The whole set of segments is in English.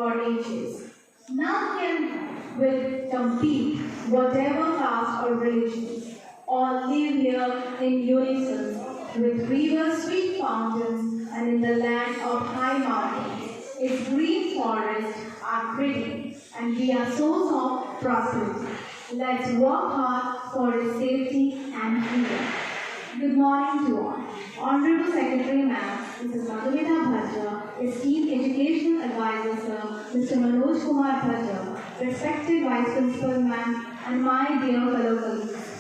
or ages. None will compete, whatever caste or religion. All live here in unison, with rivers, sweet fountains, and in the land of high mountains. Its green forests are pretty, and we are source of prosperity. Let's work hard for its safety and freedom. Good morning to all. Honorable Secretary Ma'am, Mrs. Madhumita Bhadra, esteemed Educational Advisor Sir, Mr. Manoj Kumar Bhadra, respected Vice Principal Ma'am, and my dear fellow colleagues.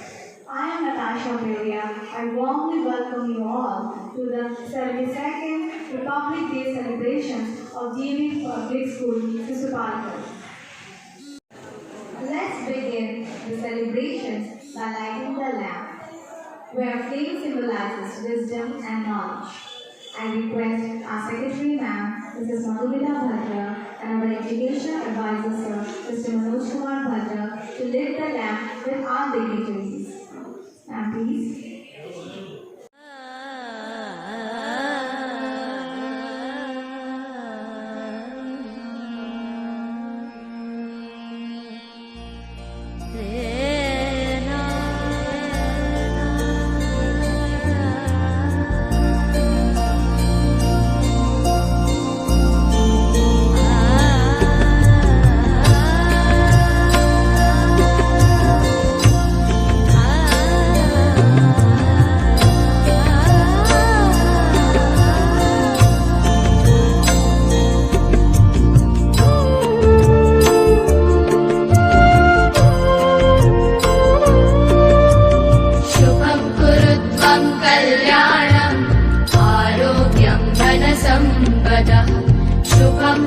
I am Natasha Beria. I warmly welcome you all to the 72nd Republic Day celebrations of DAV Public School, sisupalghar. Let's begin the celebrations by lighting the lamp, where flame symbolizes wisdom and knowledge. I request our Secretary Ma'am, Mrs. Madhumita Bhadra, and our Education Advisor Sir, Mr. Manoj Kumar Bhadra, to lit the lamp with our dignitaries. Ma'am, please. शुभं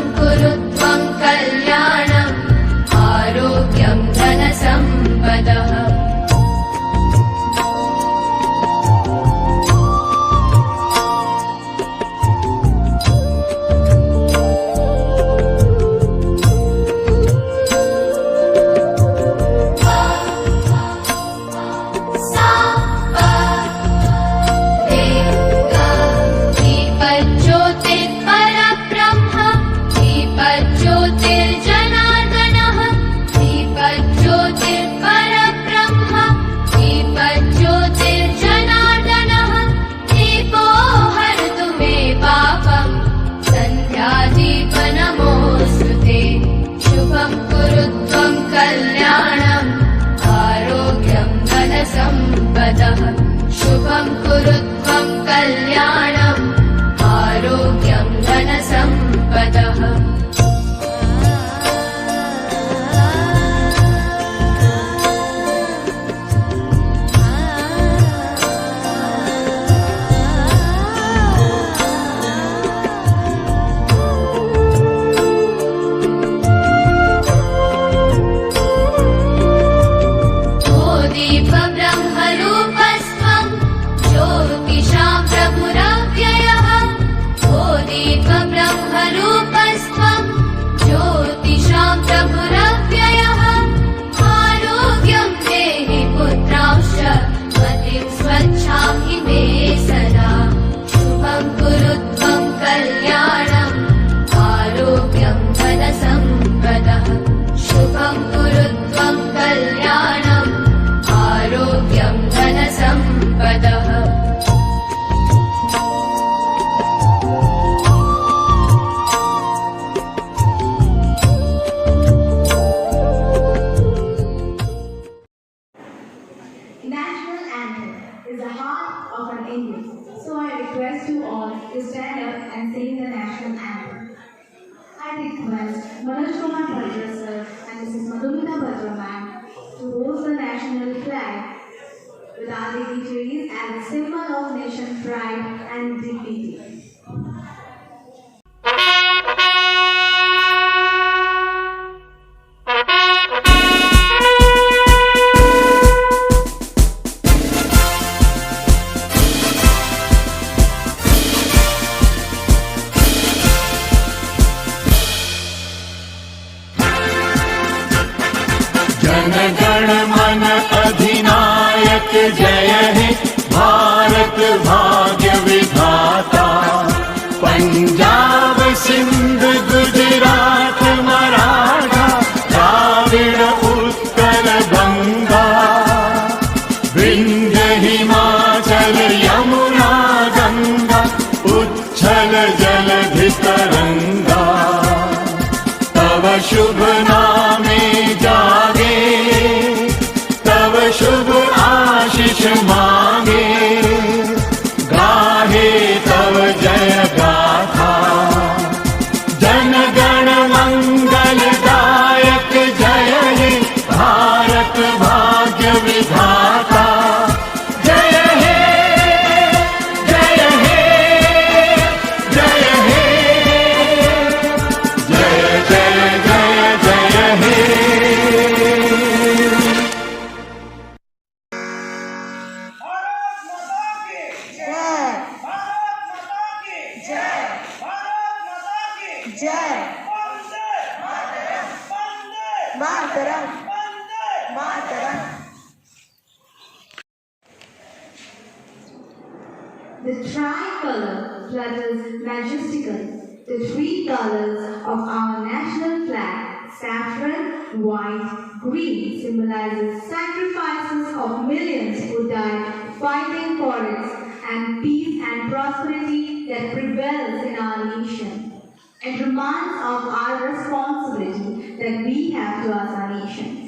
कुरु त्वं कल्याणम् आरोग्यं धनसम्पदः as a symbol of nation pride and dignity. तिरंगा तव शुभ नामे जागे तव शुभ आशीष मांगे गाहे तव जय गाथा जन गण मंगलदायक जय हे भारत भाग्य विधाता जय हे जय हे जय हे जय जय जय जय हे जय मातरम मातरम। The tricolor flutters majestically. The three colors of our national flag, saffron, white, green, symbolizes sacrifices of millions who died fighting for it and peace and prosperity that prevails in our nation. It reminds of our responsibility that we have towards our nations.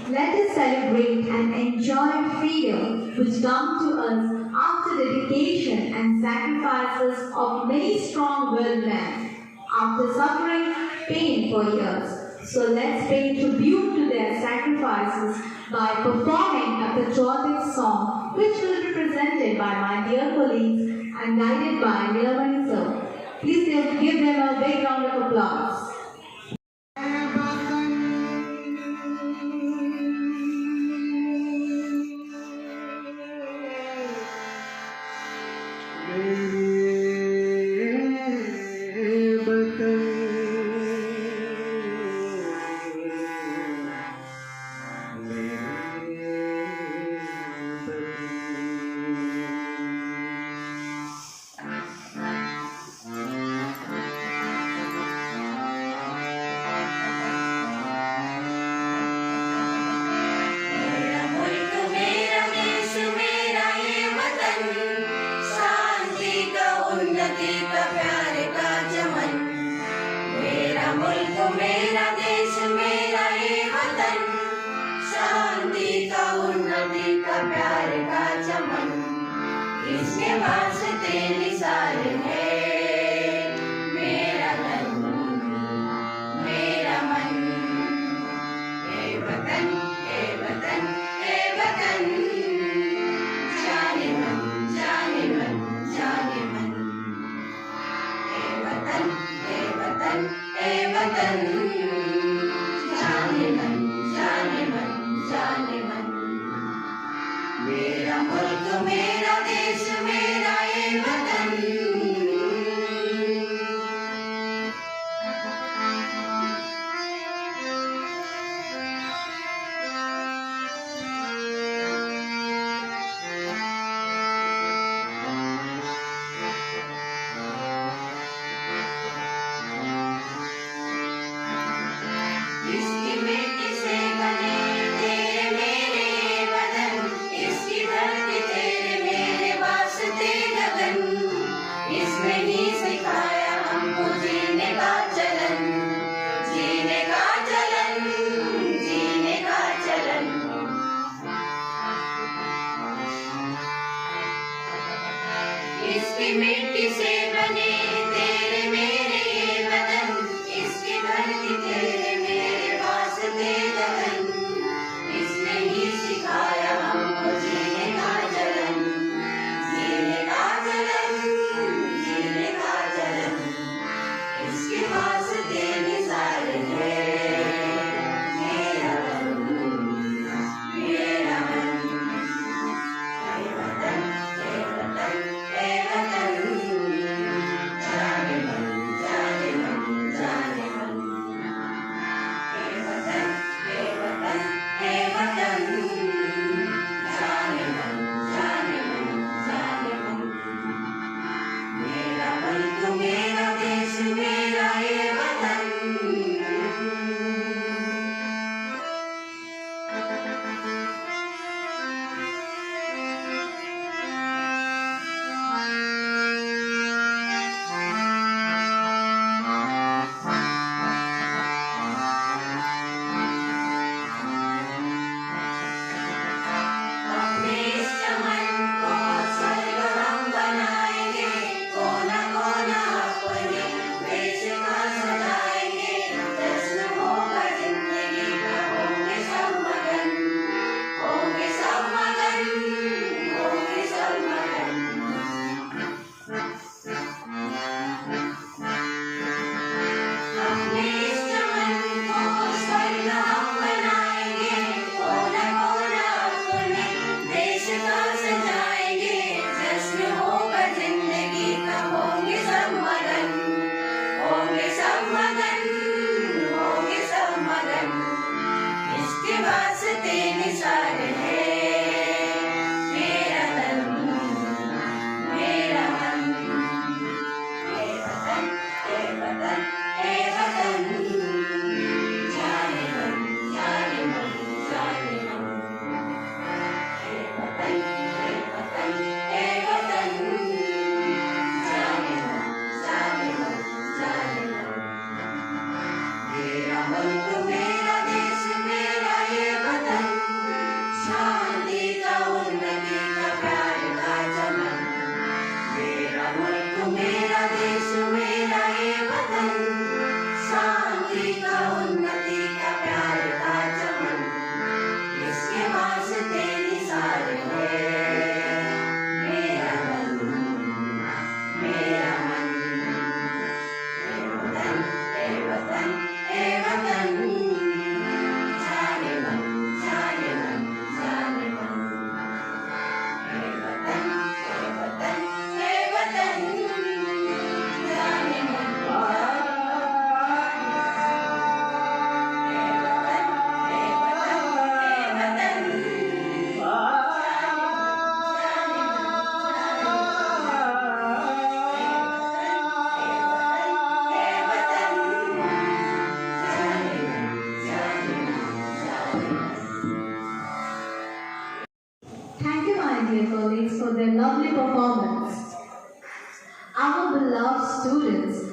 Let us celebrate and enjoy freedom which comes to us after dedication and sacrifices of many strong-willed men, after suffering pain for years. So let's pay tribute to their sacrifices by performing a patriotic song which will be presented by my dear colleagues and guided by Nilamani sir. Please give them a big round of applause. इसकी धरती तेरे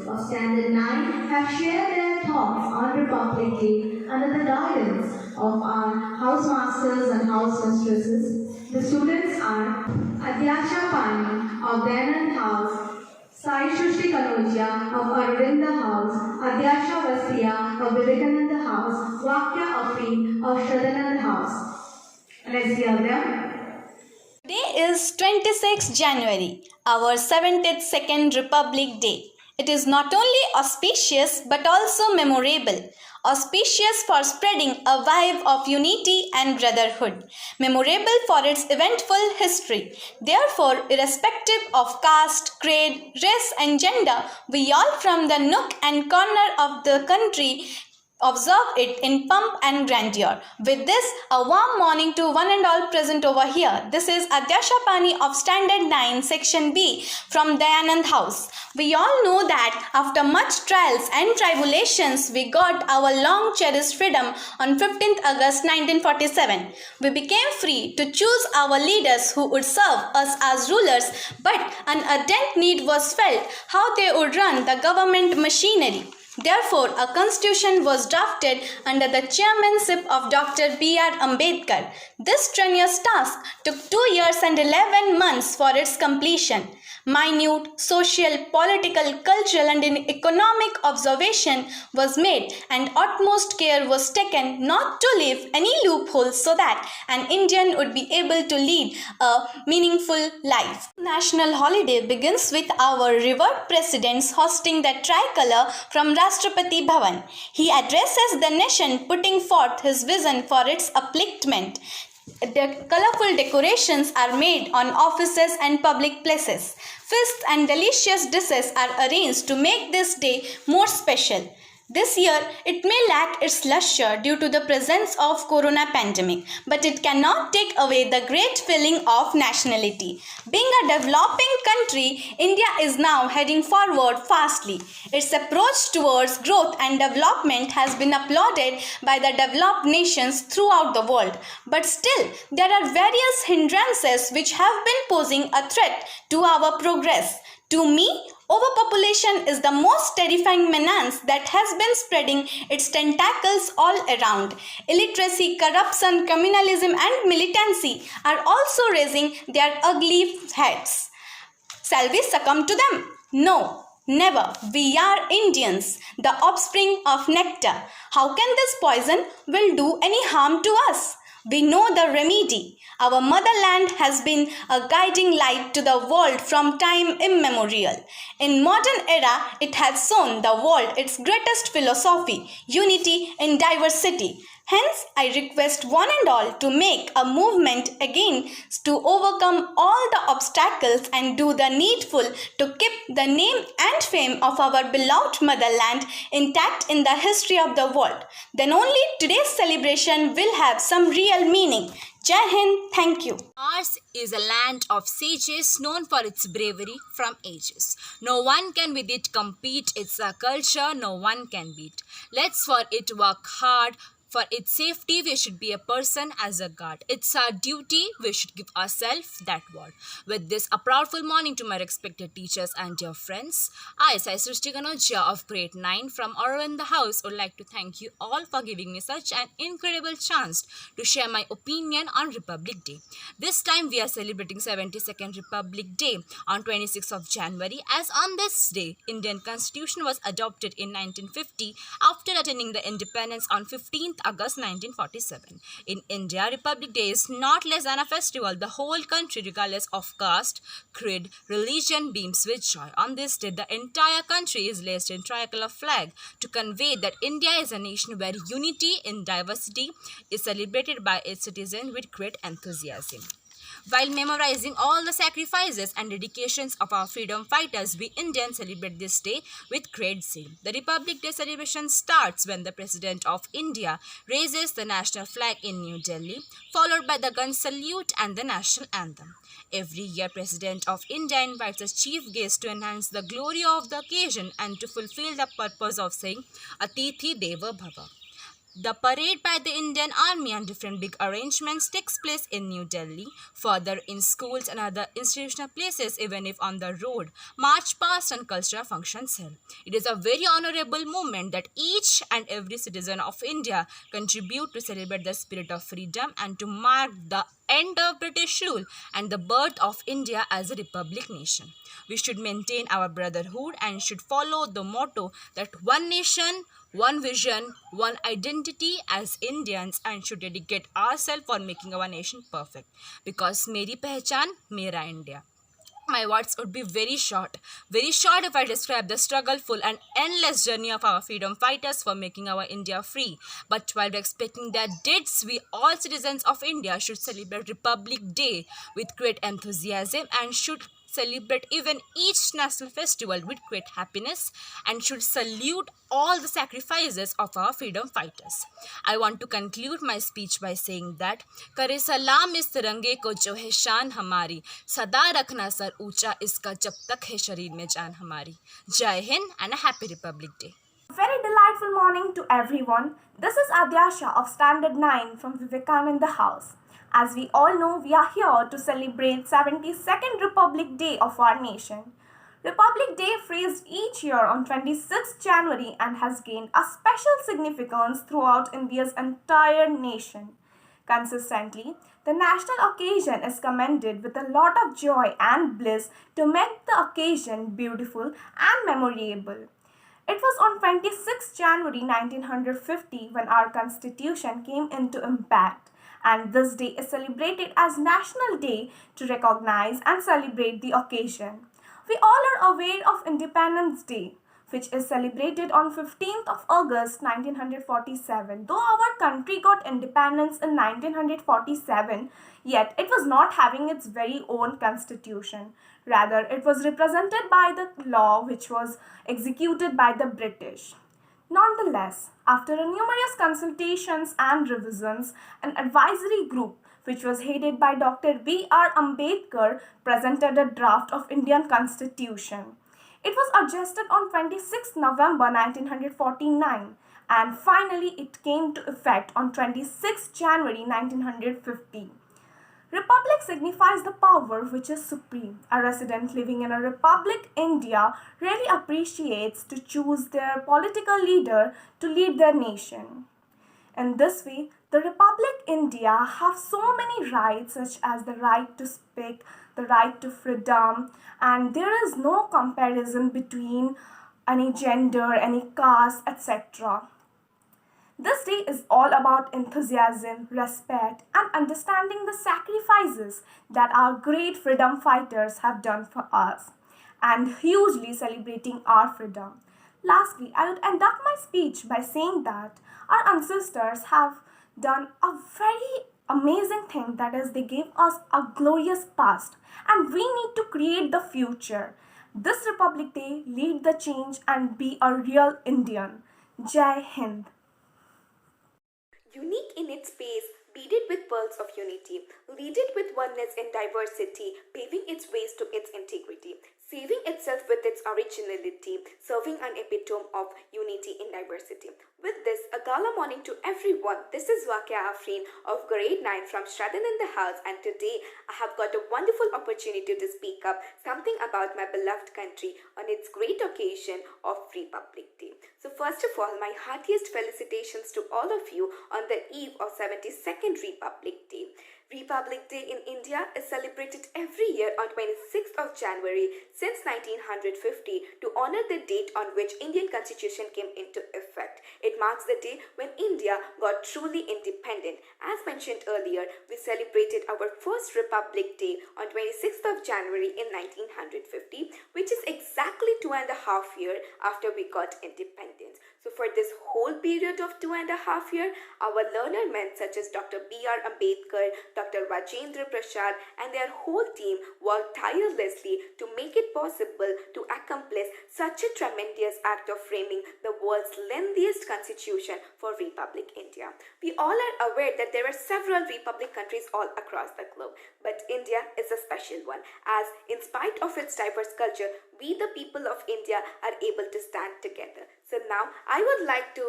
of Standard 9 have shared their thoughts on Republic Day under the guidance of our housemasters and housemistresses. The students are Adyasha Pani of Dayanand House, Sai Shushti Kanoja of Arvinda House, Adyasha Vastia of Vivekananda House, Vakya Afreen of Shradanand House. Let's hear them. Today is 26 January, our 72nd Republic Day. It is not only auspicious but also memorable. Auspicious for spreading a vibe of unity and brotherhood. Memorable for its eventful history. Therefore, irrespective of caste, creed, race and gender, we all from the nook and corner of the country observe it in pomp and grandeur. With this, a warm morning to one and all present over here. This is Adyasha Pani of Standard 9, Section B from Dayanand House. We all know that after much trials and tribulations, we got our long cherished freedom on 15th August 1947. We became free to choose our leaders who would serve us as rulers, but an ardent need was felt how they would run the government machinery. Therefore, a constitution was drafted under the chairmanship of Dr. B.R. Ambedkar. This strenuous task took 2 years and 11 months for its completion. Minute social, political, cultural and economic observation was made and utmost care was taken not to leave any loopholes so that an Indian would be able to lead a meaningful life. National holiday begins with our revered presidents hosting the tricolor from Rashtrapati Bhavan. He addresses the nation putting forth his vision for its upliftment. The colorful decorations are made on offices and public places. Feasts and delicious dishes are arranged to make this day more special. This year, it may lack its luster due to the presence of corona pandemic, but it cannot take away the great feeling of nationality. Being a developing country, India is now heading forward fastly. Its approach towards growth and development has been applauded by the developed nations throughout the world. But still, there are various hindrances which have been posing a threat to our progress. To me, overpopulation is the most terrifying menace that has been spreading its tentacles all around. Illiteracy, corruption, communalism and militancy are also raising their ugly heads. Shall we succumb to them? No, never. We are Indians, the offspring of nectar. How can this poison will do any harm to us? We know the remedy. Our motherland has been a guiding light to the world from time immemorial. In modern era, it has shown the world its greatest philosophy, unity in diversity. Hence, I request one and all to make a movement again to overcome all the obstacles and do the needful to keep the name and fame of our beloved motherland intact in the history of the world. Then only today's celebration will have some real meaning. Jai Hind, thank you. Ours is a land of sages known for its bravery from ages. No one can with it compete. It's a culture no one can beat. Let's for it work hard. For its safety, we should be a person as a guard. It's our duty, we should give ourselves that word. With this, a proudful morning to my respected teachers and dear friends. I, Sai Srushti Kanoja of grade 9 from Arvind House, would like to thank you all for giving me such an incredible chance to share my opinion on Republic Day. This time, we are celebrating 72nd Republic Day on 26th of January. As on this day, Indian Constitution was adopted in 1950 after attaining the independence on 15th August 1947. In India, Republic Day is not less than a festival. The whole country, regardless of caste, creed, religion, beams with joy. On this day, the entire country is laced in tricolor flag to convey that India is a nation where unity in diversity is celebrated by its citizens with great enthusiasm. While memorizing all the sacrifices and dedications of our freedom fighters, we Indians celebrate this day with great zeal. The Republic Day celebration starts when the President of India raises the national flag in New Delhi, followed by the gun salute and the national anthem. Every year, President of India invites a chief guest to enhance the glory of the occasion and to fulfill the purpose of saying Atithi Deva Bhava. The parade by the Indian Army and different big arrangements takes place in New Delhi. Further, in schools and other institutional places, even if on the road, march past and cultural functions held. It is a very honorable movement that each and every citizen of India contribute to celebrate the spirit of freedom and to mark the end of British rule and the birth of India as a republic nation. We should maintain our brotherhood and should follow the motto that one nation, one vision, one identity as Indians, and should dedicate ourselves for making our nation perfect. Because Meri Pehchan, Mera India. My words would be very short if I describe the struggleful and endless journey of our freedom fighters for making our India free. But while respecting their deeds, we all citizens of India should celebrate Republic Day with great enthusiasm and should celebrate even each national festival with great happiness and should salute all the sacrifices of our freedom fighters. I want to conclude my speech by saying that करे सलाम इस तिरंगे को जो है शान हमारी, सदा रखना सर ऊंचा इसका जब तक है शरीर में जान हमारी. Jai Hind and a happy Republic Day. Very delightful morning to everyone. This is Adyasha of Standard 9 from Vivekananda House. As we all know, we are here to celebrate 72nd Republic Day of our nation. Republic Day phrased each year on 26th January and has gained a special significance throughout India's entire nation. Consistently, the national occasion is commended with a lot of joy and bliss to make the occasion beautiful and memorable. It was on 26 January 1950 when our constitution came into impact, and this day is celebrated as National Day to recognize and celebrate the occasion. We all are aware of Independence Day, which is celebrated on 15th of August 1947. Though our country got independence in 1947, yet it was not having its very own constitution. Rather, it was represented by the law which was executed by the British. Nonetheless, after numerous consultations and revisions, an advisory group which was headed by Dr. B.R. Ambedkar presented a draft of Indian Constitution. It was adjusted on 26 November 1949 and finally it came to effect on 26 January 1950. Republic signifies the power which is supreme. A resident living in a republic, India, really appreciates to choose their political leader to lead their nation. In this way, the Republic India have so many rights such as the right to speak, the right to freedom, and there is no comparison between any gender, any caste, etc. This day is all about enthusiasm, respect, and understanding the sacrifices that our great freedom fighters have done for us, and hugely celebrating our freedom. Lastly, I would end up my speech by saying that our ancestors have done a very amazing thing, that is, they gave us a glorious past, and we need to create the future. This Republic Day, lead the change and be a real Indian. Jai Hind. Unique in its space, beaded with pearls of unity, lead it with oneness in diversity, paving its ways to its integrity, saving itself with its originality, serving an epitome of unity in diversity. With this, a gala morning to everyone. This is Wakia Afreen of grade 9 from Shraddhan in the house, and today I have got a wonderful opportunity to speak up something about my beloved country on its great occasion of Republic Day. So first of all, my heartiest felicitations to all of you on the eve of 72nd Republic Day. Republic Day in India is celebrated every year on 26th of January since 1950 to honor the date on which Indian Constitution came into effect. It marks the day when India got truly independent. As mentioned earlier, we celebrated our first Republic Day on 26th of January in 1950, which is exactly 2.5 years after we got independence. So for this whole period of 2.5 years, our learned men such as Dr. B.R. Ambedkar, Dr. Rajendra Prasad and their whole team worked tirelessly to make it possible to accomplish such a tremendous act of framing the world's lengthiest constitution for Republic India. We all are aware that there are several republic countries all across the globe, but India is a special one, as in spite of its diverse culture, we the people of India are able to stand together. So now I would like to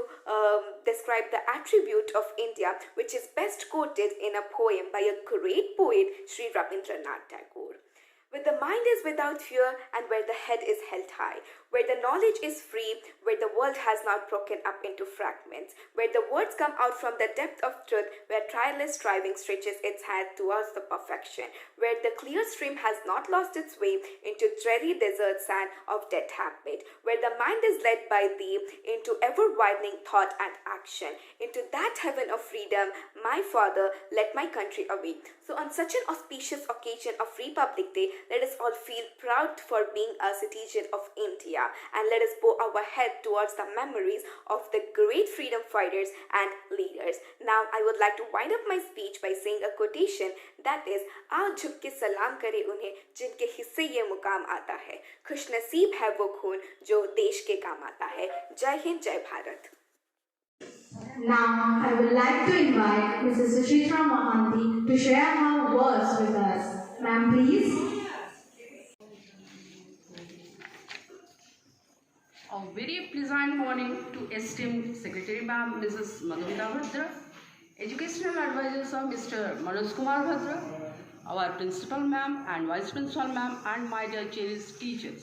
describe the attribute of India which is best quoted in a poem by a great poet, Sri Rabindranath Tagore. Where the mind is without fear and where the head is held high, where the knowledge is free, where the world has not broken up into fragments, where the words come out from the depth of truth, where tireless striving stretches its hand towards the perfection, where the clear stream has not lost its way into dreary desert sand of dead habit, where the mind is led by thee into ever-widening thought and action, into that heaven of freedom, my Father, let my country awake. So on such an auspicious occasion of Republic Day, let us all feel proud for being a citizen of India, and let us bow our head towards the memories of the great freedom fighters and leaders. Now I would like to wind up my speech by saying a quotation, that is, आओ झुक के सलाम करे उन्हें जिनके हिस्से ये मुकाम आता है, खुशनसीब है वो खून जो देश के काम आता है। जय हिंद, जय Bharat. Now I would like to invite Mrs. Suchitra Mohanty to share her words with us. Ma'am, please. A very pleasant morning to esteemed Secretary Ma'am Mrs. Madhumita Bhadra, Educational Advisors of Mr. Manoj Kumar Bhadra, our Principal Ma'am and Vice Principal Ma'am, and my dear cherished teachers.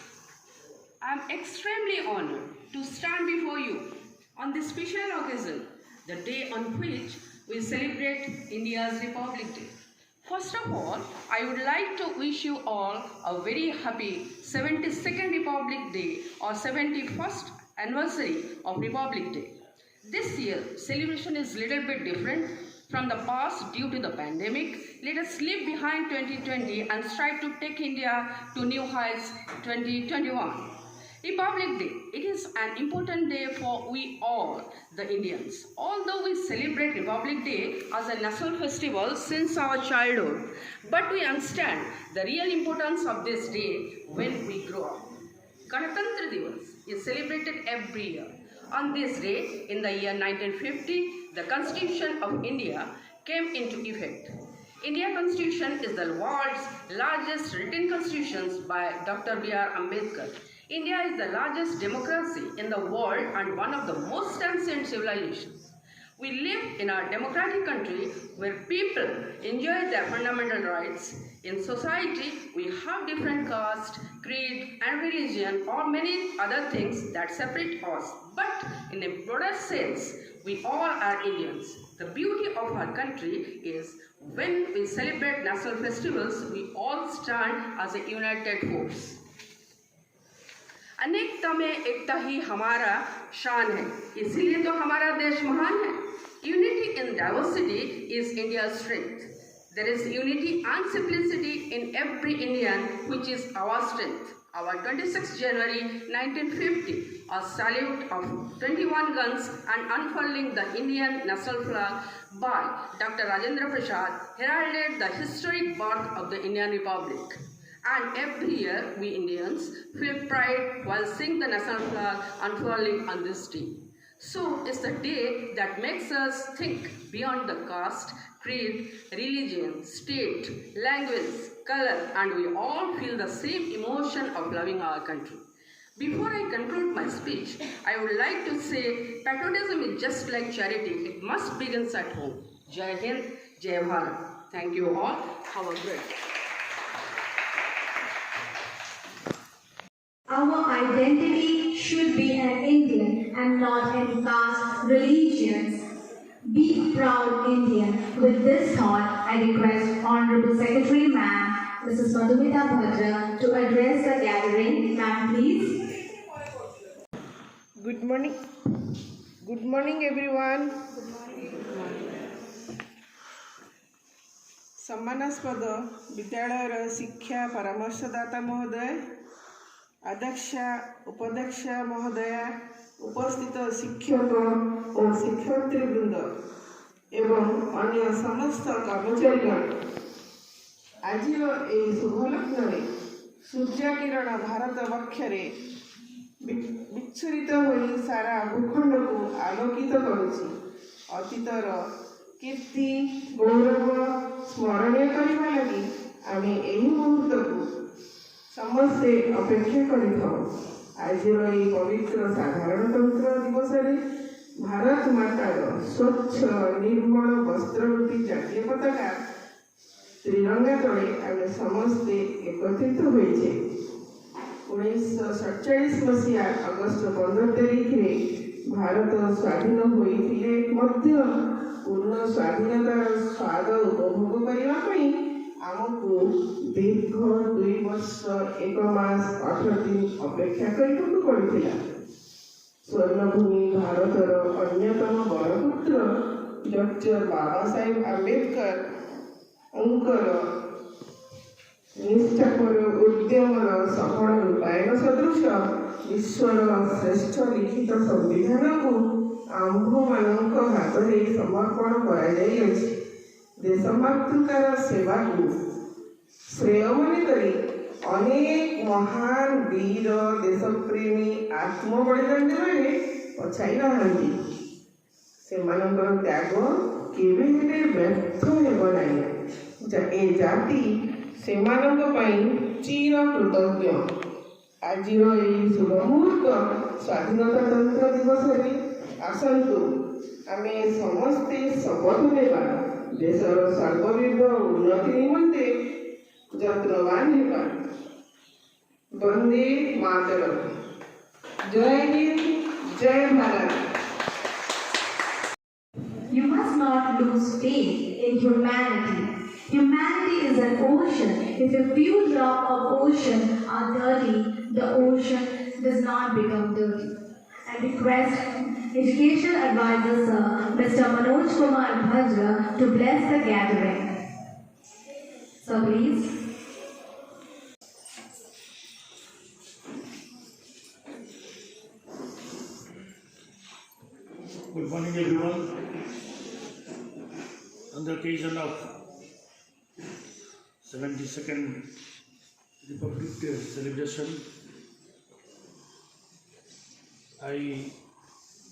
I am extremely honored to stand before you on this special occasion, the day on which we celebrate India's Republic Day. First of all, I would like to wish you all a very happy 72nd Republic Day or 71st anniversary of Republic Day. This year, celebration is little bit different from the past due to the pandemic. Let us leave behind 2020 and strive to take India to new heights 2021. Republic Day, it is an important day for we all, the Indians. Although we celebrate Republic Day as a national festival since our childhood, but we understand the real importance of this day when we grow up. Ganatantra Divas is celebrated every year. On this day, in the year 1950, the Constitution of India came into effect. Indian Constitution is the world's largest written constitution by Dr. B.R. Ambedkar. India is the largest democracy in the world and one of the most ancient civilizations. We live in a democratic country where people enjoy their fundamental rights. In society, we have different caste, creed, and religion, or many other things that separate us. But in a broader sense, we all are Indians. The beauty of our country is when we celebrate national festivals, we all stand as a united force. अनेकता में एकता ही हमारा शान है, इसीलिए तो हमारा देश महान है. Unity in diversity is India's strength. There is unity and simplicity in every Indian, which is our strength. Our 26th January 1950, a salute of 21 guns and unfurling the Indian national flag by Dr. Rajendra Prasad heralded the historic birth of the Indian Republic. And every year, we Indians feel pride while seeing the national flag unfurling on this day. So, it's the day that makes us think beyond the caste, creed, religion, state, language, color, and we all feel the same emotion of loving our country. Before I conclude my speech, I would like to say patriotism is just like charity. It must begin at home. Jai Hind, Jai Bharat. Thank you all. Have a great day. Our identity should be an Indian and not any caste, religions. Be proud Indian. With this thought, I request Honorable Secretary Ma'am, Mrs. Madhumita Bhadra, to address the gathering. Ma'am, please. Good morning. Good morning, everyone. सम्मानास्पद विद्यालय शिक्षा परामर्शदाता महोदय, अध्यक्ष उपाध्यक्ष महोदया, उपस्थित शिक्षक और शिक्षार्थीवृंद एवं अन्य समस्त कर्मचारीगण, आज शुभ लग्न सूर्य किरण भारत वक्षरे विच्छुरित होई सारा भूखंड को आलोकित करुछि। अतीतर कीर्ति गौरव स्मरणीय करने लगी आम यही मुहूर्त को ସମସ୍ତେ ଅପେକ୍ଷା କରିଥାଉ। ଆଜିର ଏହି ପବିତ୍ର ସାଧାରଣତନ୍ତ୍ର ଦିବସରେ ଭାରତ ମାତାର ସ୍ୱଚ୍ଛ ନିର୍ମଳ ବସ୍ତ୍ରରୂପୀ ଜାତୀୟ ପତାକା ତ୍ରିରଙ୍ଗା ତଳେ ଆମେ ସମସ୍ତେ ଏକତ୍ରିତ ହୋଇଛେ। 1947 ମସିହା ଅଗଷ୍ଟ 15 ତାରିଖରେ ଭାରତ ସ୍ୱାଧୀନ ହୋଇଥିଲେ ମଧ୍ୟ ପୂର୍ଣ୍ଣ ସ୍ୱାଧୀନତାର ସ୍ୱାଦ ଉପଭୋଗ କରିବା ପାଇଁ ଆମକୁ ଦୀର୍ଘ 2 ବର୍ଷ 1 ମାସ 8 ଦିନ ଅପେକ୍ଷା କରିବାକୁ ପଡ଼ିଥିଲା। ସ୍ୱର୍ଣ୍ଣଭୂମି ଭାରତର ଅନ୍ୟତମ ବରପୁତ୍ର ଡକ୍ଟର ବାବା ସାହେବ ଆମ୍ବେଦକରଙ୍କର ନିଷ୍ଠାପର ଉଦ୍ୟମର ସଫଳ ରୂପାୟନ ସଦୃଶ ବିଶ୍ୱର ଶ୍ରେଷ୍ଠ ଲିଖିତ ସମ୍ବିଧାନକୁ ଆମ୍ଭମାନଙ୍କ ହାତରେ ସମର୍ପଣ କରାଯାଇଅଛି। ଦେଶ ମାତୃକାର ସେବାକୁ ଶ୍ରେୟ ମନେ କରି ଅନେକ ମହାନ ବୀର ଦେଶପ୍ରେମୀ ଆତ୍ମବଳିଦାନୀମାନେ ପଛାଇ ନାହାନ୍ତି। ସେମାନଙ୍କର ତ୍ୟାଗ କେବେ ହେଲେ ବ୍ୟର୍ଥ ହେବ ନାହିଁ। ଏ ଜାତି ସେମାନଙ୍କ ପାଇଁ ଚିର କୃତଜ୍ଞ। ଆଜିର ଏହି ଶୁଭ ମୁହୂର୍ତ୍ତ ସ୍ୱାଧୀନତାତନ୍ତ୍ର ଦିବସରେ ଆସନ୍ତୁ ଆମେ ସମସ୍ତେ ଶପଥ ନେବା ଦେଶର ସର୍ବବିଧ ଉନ୍ନତି ନିମନ୍ତେ ଯତ୍ନବାନ ହେବା। ବନ୍ଦେ ମାତରମ୍। ଜୟ ହିନ୍ଦ, ଜୟ Bharat. You must not lose faith in humanity. Humanity is an ocean. If a few drops of ocean are dirty, the ocean does not become dirty. I request Education Advisor Sir, Mr. Manoj Kumar Bhadra, to bless the gathering. Sir, please. Good morning, everyone. On the occasion of 72nd Republic Day celebration, I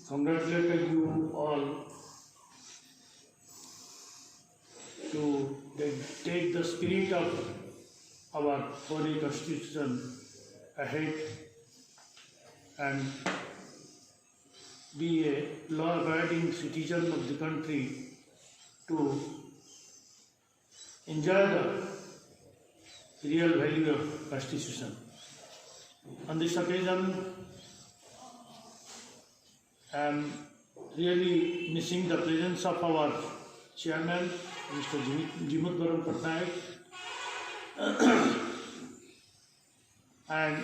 congratulate you all to take the spirit of our holy constitution ahead and be a law-abiding citizen of the country to enjoy the real value of constitution. On this occasion, I am really missing the presence of our chairman, Mr. Jimut Patnaik, and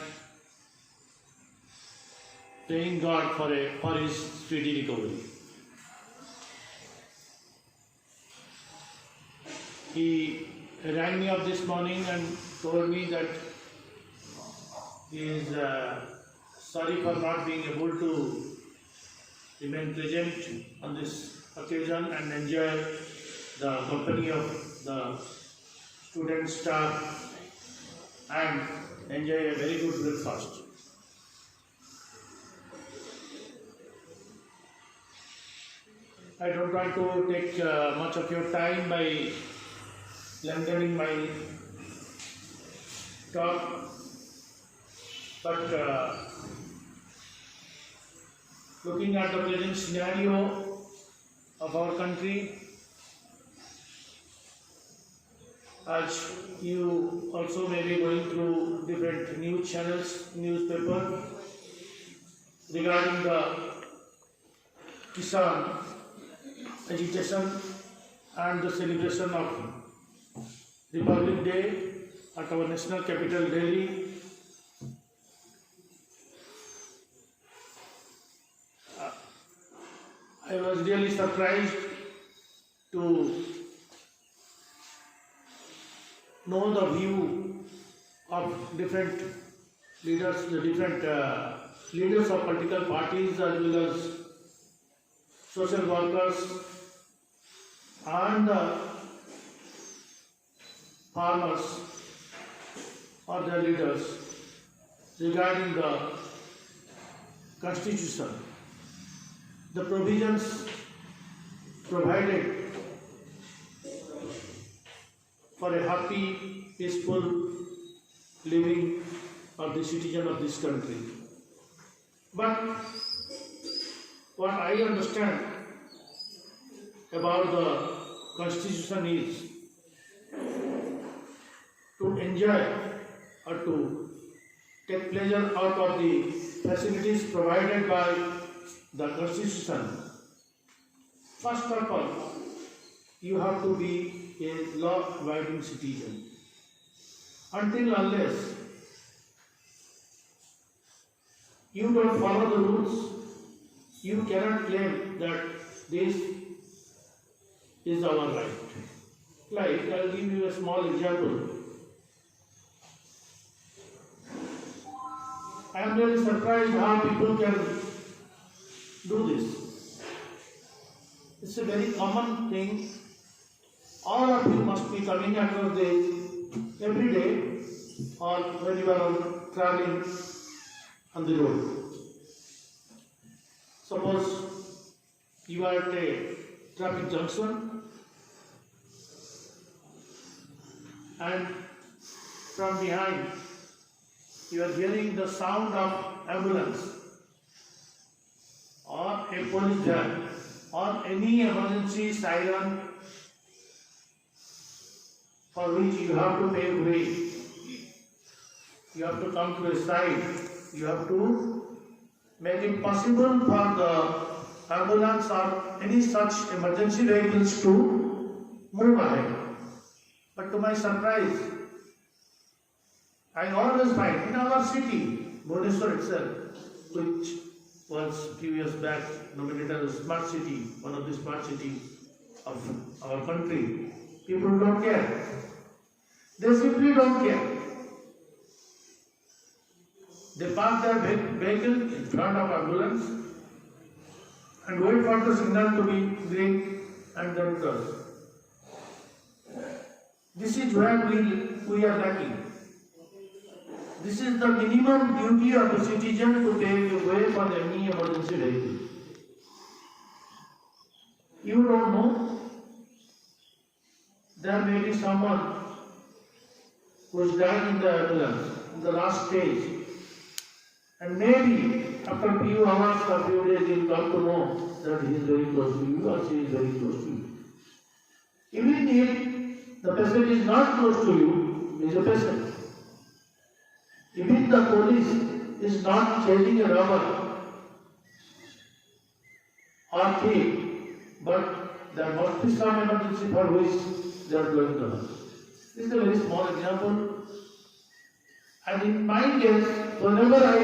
praying God for his speedy recovery. He rang me up this morning and told me that he is sorry for not being able to remain present on this occasion and enjoy the company of the student staff and enjoy a very good breakfast. I don't want to take much of your time by lengthening my talk, but looking at the present scenario of our country, as you also may be going through different news channels, newspaper, regarding the Kisan agitation and the celebration of Republic Day at our national capital Delhi. I was really surprised to know the view of different leaders, the different leaders of political parties as well as social workers and the farmers or their leaders regarding the constitution, the provisions provided for a happy, peaceful living or the citizen of this country. But what I understand about the Constitution is to enjoy or to take pleasure out of the facilities provided by the Constitution. First of all, you have to be a law-abiding citizen. Until unless you don't follow the rules, you cannot claim that this is our right. Like, I'll give you a small example. I am really surprised how people can do this. It's a very common thing. All of you must be coming across this every day or when you are traveling on the road. Suppose you are at a traffic junction and from behind you are hearing the sound of ambulance or a police van or any emergency siren for which you have to pave way. You have to come to a side. You have to make it possible for the ambulance or any such emergency vehicles to move ahead. But to my surprise, I always find in our city, Bhubaneswar itself, which was a few years back nominated as a smart city, one of the smart cities of our country, people don't care. They simply don't care. They park their vehicle in front of ambulance and wait for the signal to be green and then cross. This is where we are lacking. This is the minimum duty of the citizen to pave the way for any emergency vehicle. You don't know, there may be someone who is dying in the ambulance, in the last stage. And maybe after a few hours or few days you will come to know that he is very close to you or she is very close to you. Even if the patient is not close to you, he is a patient. Even the police is not chasing a robber or thief, but there must be some emergency for which they are going to help. This is a very small example. And in my case, whenever I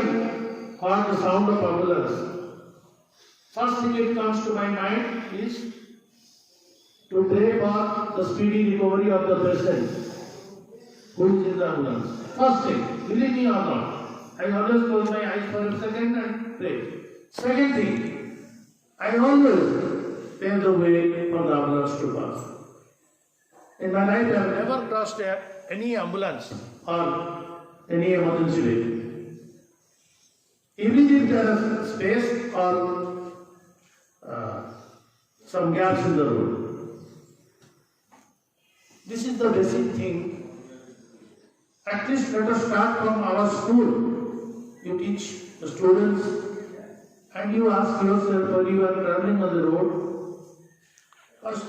heard the sound of ambulance, first thing that comes to my mind is to pray for the speedy recovery of the patient who is in the ambulance. First thing, believe me or not, I always close my eyes for a second and pray. Second thing, I always pave the way for the ambulance to pass. In my life, I have never crossed any ambulance or any emergency vehicle. Even if there is space or some gaps in the road. This is the basic thing. At least let us start from our school. You teach the students and you ask yourself when you are traveling on the road, first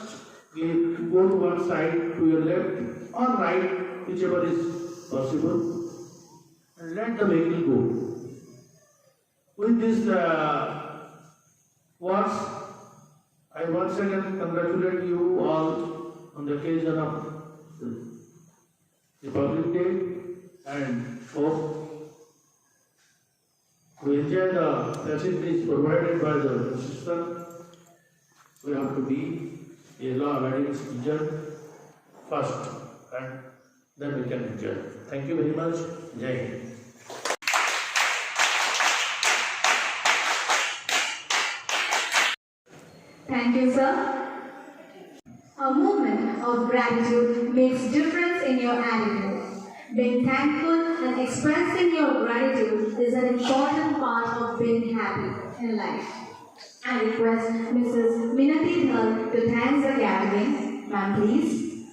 you go to one side, to your left or right, whichever is possible, and let the vehicle go. With these words, I once again congratulate you all on the occasion of the Republic Day and hope we enjoy the facilities provided by the system. We have to be a law-abiding citizen first and then we can enjoy. Thank you very much. Jai Hind. Thank you, sir. A moment of gratitude makes difference in your attitude. Being thankful and expressing your gratitude is an important part of being happy in life. I request Mrs. Minati Dhar to thank the gathering. Ma'am, please.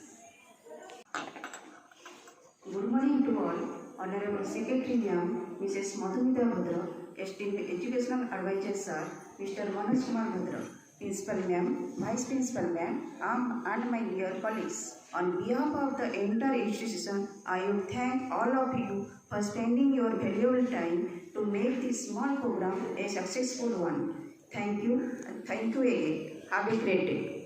Good morning to all. On our Secretary Ma'am, Mrs. Madhumita Bhadra, esteemed Educational Advisor Sir, Mr. Manoj Kumar Bhadra, Principal Ma'am, Vice Principal Ma'am, and my dear colleagues. On behalf of the entire institution, I would thank all of you for spending your valuable time to make this small program a successful one. Thank you and thank you again. Have a great day.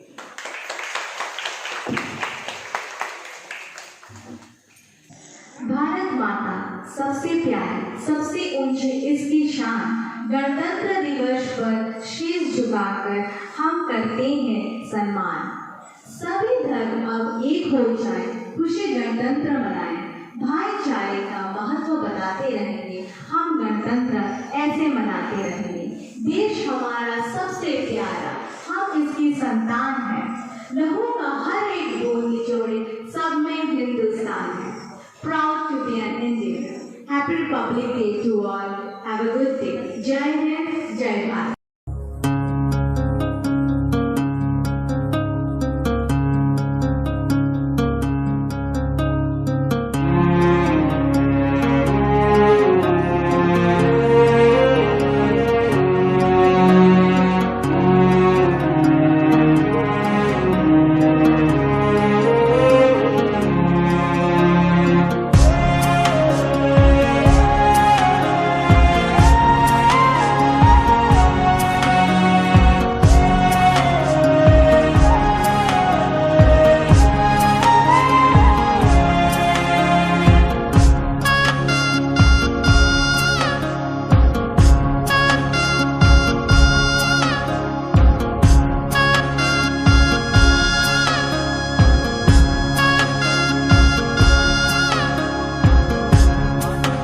Bharat माता सबसे प्यारी, सबसे ऊंची इसकी शान। गणतंत्र दिवस पर शीश झुकाकर हम करते हैं सम्मान। सभी धर्म अब एक हो जाए, खुशी गणतंत्र मनाएं। भाईचारे का महत्व बताते रहेंगे, हम गणतंत्र ऐसे मनाते रहेंगे। देश हमारा सबसे प्यारा, हम इसकी संतान हैं। लहू का हर एक बूंद निचोड़े, सब में हिंदुस्तान है। Proud to be an Indian. Happy Republic Day to all. Have a good day. Jai Hind.